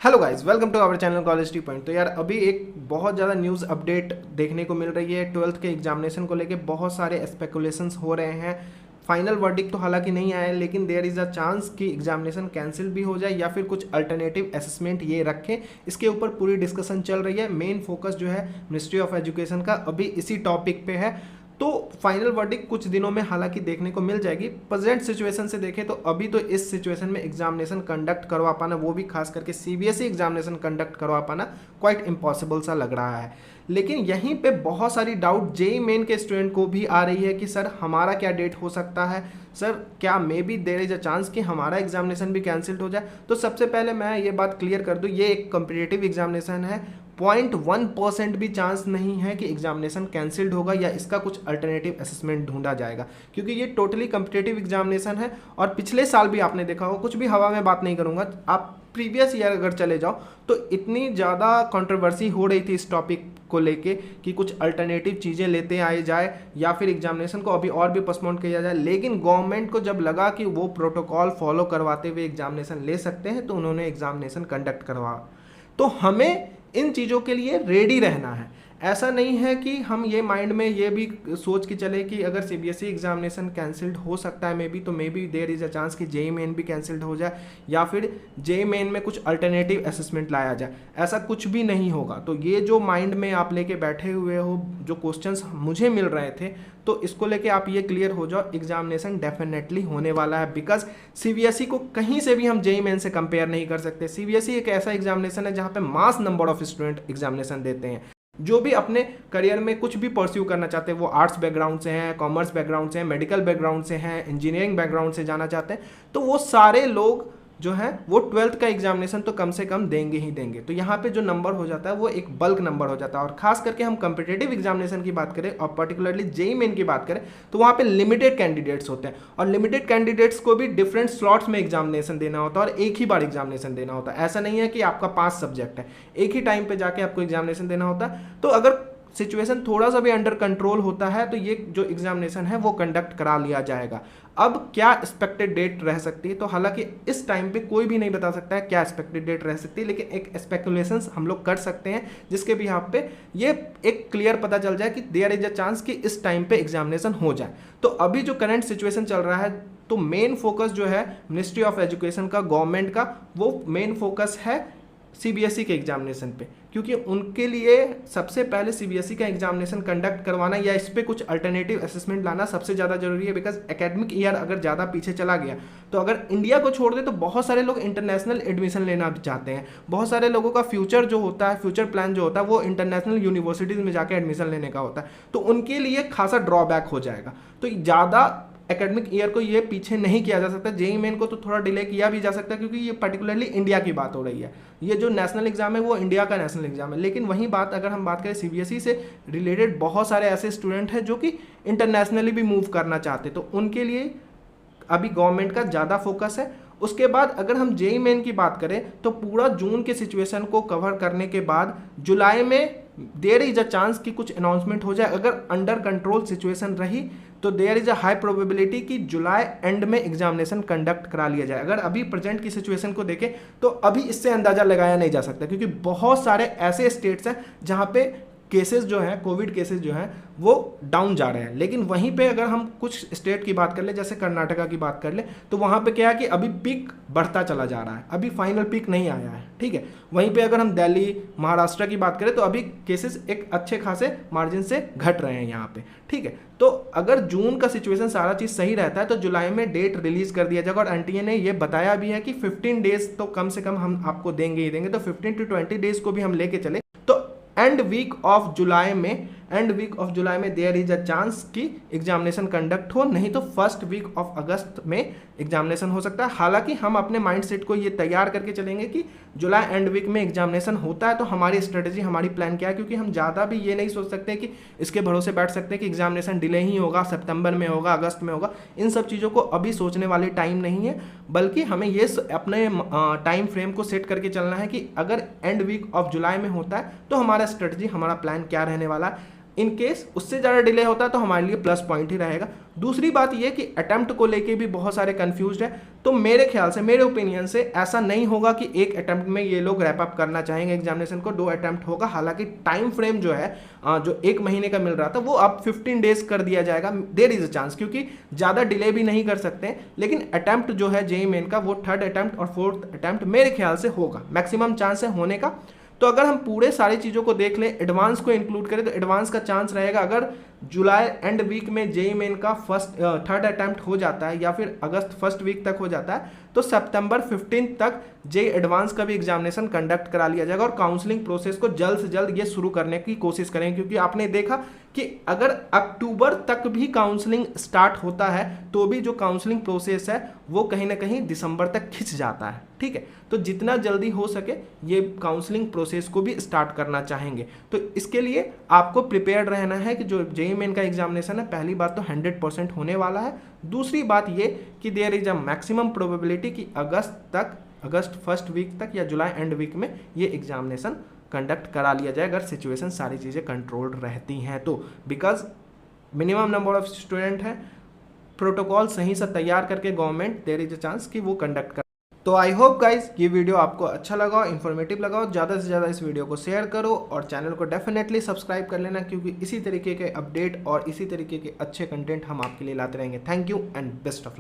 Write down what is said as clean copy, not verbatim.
Hello guys, welcome to our channel college T point. तो यार अभी एक बहुत ज़्यादा न्यूज़ अपडेट देखने को मिल रही है। 12th के एग्जामिनेशन को लेके बहुत सारे स्पेकुलेशंस हो रहे हैं। फाइनल वर्डिक्ट तो हालांकि नहीं आया है, लेकिन देयर इज़ अ चांस कि एग्जामिनेशन कैंसिल भी हो जाए या फिर कुछ अल्टरनेटिव असेसमेंट ये रखें। इसके ऊपर पूरी डिस्कशन चल रही है। मेन फोकस जो है मिनिस्ट्री ऑफ एजुकेशन का अभी इसी टॉपिक पे है। तो फाइनल वर्डिक्ट कुछ दिनों में हालांकि देखने को मिल जाएगी। प्रेजेंट सिचुएशन से देखें तो अभी तो इस सिचुएशन में एग्जामिनेशन कंडक्ट करवा पाना, वो भी खास करके सीबीएसई एग्जामिनेशन कंडक्ट करवा पाना क्वाइट इम्पॉसिबल सा लग रहा है। लेकिन यहीं पे बहुत सारी डाउट जेई मेन के स्टूडेंट को भी आ रही है कि सर हमारा क्या डेट हो सकता है, सर क्या may be there is a chance कि हमारा एग्जामिनेशन भी कैंसिल्ड हो जाए। तो सबसे पहले मैं ये बात क्लियर कर दूं, ये एक कॉम्पिटिटिव एग्जामिनेशन है। 0.1% भी चांस नहीं है कि एग्जामिनेशन कैंसिल्ड होगा या इसका कुछ अल्टरनेटिव असेसमेंट ढूंढा जाएगा, क्योंकि ये टोटली कॉम्पिटिटिव एग्जामिनेशन है। और पिछले साल भी आपने देखा हो, कुछ भी हवा में बात नहीं करूंगा, आप प्रीवियस ईयर अगर चले जाओ तो इतनी ज़्यादा कंट्रोवर्सी हो रही थी इस टॉपिक को लेके कि कुछ अल्टरनेटिव चीज़ें लेते आए जाए या फिर एग्जामिनेशन को अभी और भी पोस्टपोन किया जाए। लेकिन गवर्नमेंट को जब लगा कि वो प्रोटोकॉल फॉलो करवाते हुए एग्जामिनेशन ले सकते हैं तो उन्होंने एग्जामिनेशन कंडक्ट करवा। तो हमें इन चीज़ों के लिए रेडी रहना है। ऐसा नहीं है कि हम ये माइंड में ये भी सोच के चले कि अगर सीबीएसई एग्जामिनेशन कैंसिल्ड हो सकता है may be there is a chance कि जेई मेन भी कैंसिल्ड हो जाए या फिर जेई मेन में कुछ अल्टरनेटिव असेसमेंट लाया जाए। ऐसा कुछ भी नहीं होगा। तो ये जो माइंड में आप लेके बैठे हुए हो, जो क्वेश्चंस मुझे मिल रहे थे, तो इसको लेके आप ये क्लियर हो जाओ, एग्जामिनेशन डेफिनेटली होने वाला है। बिकॉज सीबीएसई को कहीं से भी हम जेई मेन से कंपेयर नहीं कर सकते। सीबीएसई एक ऐसा एग्जामिनेशन है जहाँ पे mass number of student examination देते हैं, जो भी अपने करियर में कुछ भी परस्यू करना चाहते हैं, वो आर्ट्स बैकग्राउंड से हैं, कॉमर्स बैकग्राउंड से हैं, मेडिकल बैकग्राउंड से हैं, इंजीनियरिंग बैकग्राउंड से जाना चाहते हैं, तो वो सारे लोग जो है वो 12th का एग्जामिनेशन तो कम से कम देंगे ही देंगे। तो यहाँ पे जो नंबर हो जाता है वो एक बल्क नंबर हो जाता है। और खास करके हम कॉम्पिटिटिव एग्जामिनेशन की बात करें और पर्टिकुलरली जेई मेन की बात करें तो वहाँ पे लिमिटेड कैंडिडेट्स होते हैं और लिमिटेड कैंडिडेट्स को भी डिफरेंट स्लॉट्स में एग्जामिनेशन देना होता है और एक ही बार एग्जामिनेशन देना होता है। ऐसा नहीं है कि आपका 5 सब्जेक्ट है, एक ही टाइम पर जाके आपको एग्जामिनेशन देना होता है। तो अगर सिचुएशन थोड़ा सा भी अंडर कंट्रोल होता है तो ये जो एग्जामिनेशन है वो कंडक्ट करा लिया जाएगा। अब क्या एक्सपेक्टेड डेट रह सकती है, तो हालांकि इस टाइम पे कोई भी नहीं बता सकता है क्या एक्सपेक्टेड डेट रह सकती है, लेकिन एक स्पेकुलेशंस हम लोग कर सकते हैं जिसके भी यहाँ पे ये एक क्लियर पता चल जाए कि देयर इज अ चांस कि इस टाइम पे एग्जामिनेशन हो जाए। तो अभी जो करंट सिचुएशन चल रहा है, तो मेन फोकस जो है मिनिस्ट्री ऑफ एजुकेशन का, गवर्नमेंट का, वो मेन फोकस है सीबीएसई के एग्जामिनेशन पे, क्योंकि उनके लिए सबसे पहले सीबीएसई का एग्जामिनेशन कंडक्ट करवाना या इस पे कुछ अल्टरनेटिव असेसमेंट लाना सबसे ज़्यादा जरूरी है। बिकॉज एकेडमिक ईयर अगर ज़्यादा पीछे चला गया तो अगर इंडिया को छोड़ दे तो बहुत सारे लोग इंटरनेशनल एडमिशन लेना भी चाहते हैं। बहुत सारे लोगों का फ्यूचर जो होता है, फ्यूचर प्लान जो होता है, वो इंटरनेशनल यूनिवर्सिटीज़ में जाकर एडमिशन लेने का होता है। तो उनके लिए खासा ड्रॉबैक हो जाएगा। तो ज़्यादा एकेडमिक ईयर को ये पीछे नहीं किया जा सकता। जेईई मेन को तो थोड़ा डिले किया भी जा सकता है क्योंकि ये पर्टिकुलरली इंडिया की बात हो रही है। ये जो नेशनल एग्जाम है वो इंडिया का नेशनल एग्जाम है। लेकिन वहीं बात अगर हम बात करें सीबीएसई से रिलेटेड, बहुत सारे ऐसे स्टूडेंट हैं जो कि इंटरनेशनली भी मूव करना चाहते, तो उनके लिए अभी गवर्नमेंट का ज़्यादा फोकस है। उसके बाद अगर हम जेईई मेन की बात करें तो पूरा जून के सिचुएशन को कवर करने के बाद जुलाई में देयर इज अ चांस कि कुछ अनाउंसमेंट हो जाए। अगर अंडर कंट्रोल सिचुएशन रही तो there is a high probability कि जुलाई एंड में एग्जामिनेशन कंडक्ट करा लिया जाए। अगर अभी प्रेजेंट की सिचुएशन को देखें तो अभी इससे अंदाजा लगाया नहीं जा सकता, क्योंकि बहुत सारे ऐसे स्टेट्स हैं जहां पे केसेस जो हैं, कोविड केसेस जो हैं वो डाउन जा रहे हैं। लेकिन वहीं पे अगर हम कुछ स्टेट की बात कर ले, जैसे कर्नाटका की बात कर ले, तो वहाँ पे क्या है कि अभी पीक बढ़ता चला जा रहा है, अभी फाइनल पीक नहीं आया है। ठीक है, वहीं पे अगर हम दिल्ली, महाराष्ट्र की बात करें तो अभी केसेस एक अच्छे खासे मार्जिन से घट रहे हैं यहाँ पे। ठीक है, तो अगर जून का सिचुएशन सारा चीज़ सही रहता है तो जुलाई में डेट रिलीज कर दिया जाएगा। और एनटीए ने ये बताया भी है कि 15 डेज तो कम से कम हम आपको देंगे ही देंगे। तो 15 to 20 डेज को भी हम लेके चले तो एंड वीक ऑफ जुलाई में देयर इज अ चांस कि एग्जामिनेशन कंडक्ट हो, नहीं तो फर्स्ट वीक ऑफ अगस्त में एग्जामिनेशन हो सकता है। हालांकि हम अपने माइंडसेट को ये तैयार करके चलेंगे कि जुलाई एंड वीक में एग्जामिनेशन होता है तो हमारी स्ट्रेटेजी, हमारी प्लान क्या है, क्योंकि हम ज़्यादा भी ये नहीं सोच सकते कि इसके भरोसे बैठ सकते कि एग्जामिनेशन डिले ही होगा, सितंबर में होगा, अगस्त में होगा। इन सब चीज़ों को अभी सोचने वाली टाइम नहीं है, बल्कि हमें ये अपने टाइम फ्रेम को सेट करके चलना है कि अगर एंड वीक ऑफ जुलाई में होता है तो हमारा स्ट्रेटजी, हमारा प्लान क्या रहने वाला है। इन केस उससे ज़्यादा डिले होता है तो हमारे लिए प्लस पॉइंट ही रहेगा। दूसरी बात ये कि अटैम्प्ट को लेके भी बहुत सारे कंफ्यूज्ड है, तो मेरे ख्याल से, मेरे ओपिनियन से ऐसा नहीं होगा कि एक अटैम्प्ट में ये लोग रैप अप करना चाहेंगे एग्जामिनेशन को, 2 अटैम्प्ट होगा। हालांकि टाइम फ्रेम जो है जो 1 महीने का मिल रहा था वो अब 15 डेज कर दिया जाएगा, देयर इज अ चांस, क्योंकि ज़्यादा डिले भी नहीं कर सकते। लेकिन अटैम्प्ट जो है जेईई मेन का वो 3rd अटैम्प्ट और 4th अटैम्प्ट मेरे ख्याल से होगा, मैक्सिमम चांस है होने का। तो अगर हम पूरे सारी चीज़ों को देख लें, एडवांस को इंक्लूड करें, तो एडवांस का चांस रहेगा अगर जुलाई एंड वीक में जेईई मेन का 3rd अटैम्प्ट हो जाता है या फिर अगस्त 1st वीक तक हो जाता है, तो सितंबर 15 तक जेईई एडवांस का भी एग्जामिनेशन कंडक्ट करा लिया जाएगा और काउंसलिंग प्रोसेस को जल्द से जल्द ये शुरू करने की कोशिश करेंगे। क्योंकि आपने देखा कि अगर अक्टूबर तक भी काउंसलिंग स्टार्ट होता है तो भी जो काउंसलिंग प्रोसेस है वो कहीं ना कहीं दिसंबर तक खिंच जाता है। ठीक है, तो जितना जल्दी हो सके ये काउंसलिंग प्रोसेस को भी स्टार्ट करना चाहेंगे। तो इसके लिए आपको प्रिपेयर्ड रहना है कि जो जेईई मेन का एग्जामिनेशन है, पहली बात तो 100% होने वाला है। दूसरी बात ये कि there is a maximum probability कि अगस्त 1st वीक तक या जुलाई एंड वीक में ये एग्जामिनेशन कंडक्ट करा लिया जाए, अगर सिचुएशन सारी चीज़ें कंट्रोल्ड रहती हैं तो। Because minimum number of student है, प्रोटोकॉल सही से तैयार करके government there is a chance कि वो कंडक्ट कर। तो आई होप गाइज ये वीडियो आपको अच्छा लगा, इन्फॉर्मेटिव लगा, ज़्यादा से ज़्यादा इस वीडियो को शेयर करो और चैनल को डेफिनेटली सब्सक्राइब कर लेना, क्योंकि इसी तरीके के अपडेट और इसी तरीके के अच्छे कंटेंट हम आपके लिए लाते रहेंगे। Thank you and best of luck.